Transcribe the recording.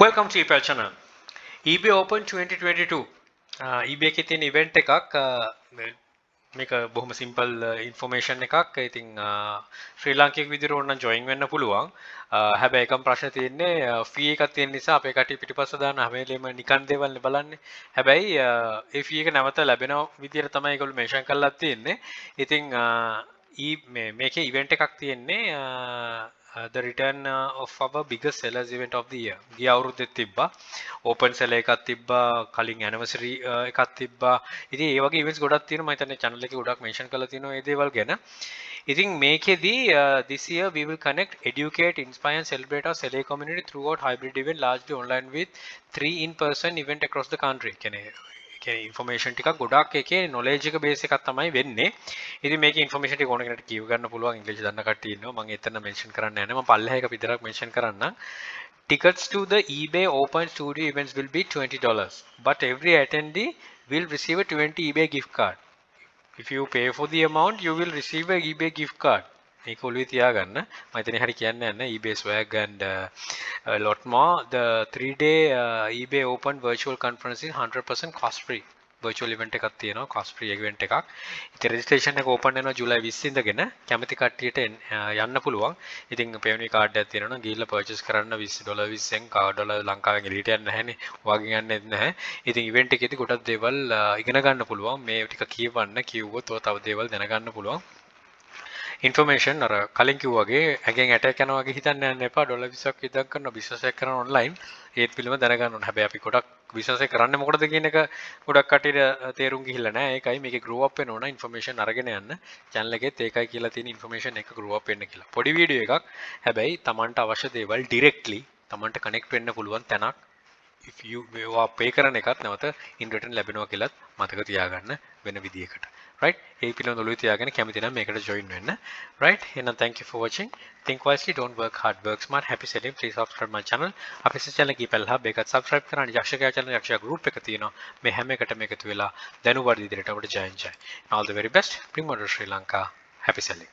Welcome to ePal channel. eBay Open 2022. eBay එකේ තියෙන event එකක් මේක බොහොම simple information එකක්. ඉතින් ශ්‍රී ලාංකික විදිහට ඕනනම් join වෙන්න පුළුවන්. හැබැයි එකම ප්‍රශ්නේ තියෙන්නේ fee එකක් තියෙන නිසා අපේ කට්ටිය පිටිපස්ස දාන හැම වෙලේම නිකන් දේවල් නේ බලන්නේ. හැබැයි ඒ fee එක නැවත ලැබෙන විදිහට තමයි ඒගොල්ලෝ mention කරලා තියෙන්නේ. ඉතින් මේකේ event එකක් තියෙන්නේ the return of our biggest sellers event of the year. ගිය අවුරුද්දෙත් තිබ්බා. open sell එකක් තිබ්බා, කලින් anniversary එකක් තිබ්බා. ඉතින් ඒ වගේ events ගොඩක් තියෙනවා. මම හිතන්නේ channel එකේ ගොඩක් mention කරලා තියෙනවා මේ දේවල් ගැන. ඉතින් මේකෙදී this year we will connect, educate, inspire and celebrate our seller community throughout hybrid event largely online with 3 in-person event across the country. කියන්නේ ඉන්ෆර්මේෂන් ටිකක් ගොඩක් එකේ නොලෙජ් එක බේස් එකක් තමයි වෙන්නේ. ඉතින් මේකේ ඉන්ෆර්මේෂන් ටික ඕන කෙනෙක්ට කියව ගන්න පුළුවන්. ඉංග්‍රීසි දන්න කට්ටිය ඉන්නවා. මම එතන මෙන්ෂන් කරන්නේ නැහැ. මම පල්ලෙහා එක විතරක් මෙන්ෂන් කරන්නම්. Tickets to the eBay Open Studio events will be $20, but every attendee will receive a 20 eBay gift card. If you pay for the amount, you will receive a eBay gift card. මේක ඔළුවේ තියාගන්න. මම ඉතින් හරි කියන්නේ නැහැ. eBay swag and a lot more. The 3-day eBay Open virtual conference is 100% cost free. virtual event එකක් තියෙනවා, cost free event එකක්. ඉතින් registration එක open වෙනවා ජූලයි 20 ඉඳගෙන. කැමති කට්ටියට යන්න පුළුවන්. ඉතින් Payoneer card එකක් තියෙනවා නම් ගිහිල්ලා purchase කරන්න $20 20න් $1 ලංකාවෙන් එළියට යන්නේ නැහැනේ. ඔයගෙන් යන්නේත් නැහැ. ඉතින් event එකේදී ගොඩක් දේවල් ඉගෙන ගන්න පුළුවන්. මේ ටික කියවන්න කිව්වොත් ඔය තව දේවල් දැනගන්න පුළුවන්. ඉන්ෆර්මේෂන් අර කලින් කිව්වා වගේ ඇගෙන් ඇටැක් යනවා වගේ හිතන්න යන්න එපා. $20ක් විතර කරන බිස්නස් එකක් කරන ඔන්ලයින් ඒත් පිළිම දැනගන්න ඕනේ. හැබැයි අපි ගොඩක් බිස්නස් එක කරන්නේ මොකටද කියන එක ගොඩක් කටියට තේරුම් ගිහිල්ලා නැහැ. ඒකයි මේකේ grow up වෙන්න ඕන ඉන්ෆර්මේෂන් අරගෙන යන්න. channel එකෙත් ඒකයි කියලා තියෙන ඉන්ෆර්මේෂන් එක grow up වෙන්න කියලා. පොඩි වීඩියෝ එකක්. හැබැයි Tamanට අවශ්‍ය දේවල් directly Tamanට connect වෙන්න පුළුවන් තැනක්. if you pay කරන එකත් නැවත in return ලැබෙනවා කියලාත් මතක තියාගන්න වෙන විදියකට. right ඒ පිළිබඳව ඔළුවේ තියාගෙන කැමති නම් මේකට join වෙන්න. right එහෙනම් thank you for watching. think wisely, don't work hard, work smart. Happy selling. Please subscribe my channel. අපේ channel එකේ පැල්හා මේකත් subscribe කරන්න. යක්ෂකයා channel යක්ෂයා group එක තියෙනවා. මේ හැම එකටම එකතු වෙලා දැනුවත් විදිහට අපිට join. All the very best. Bring more to Sri Lanka. Happy selling.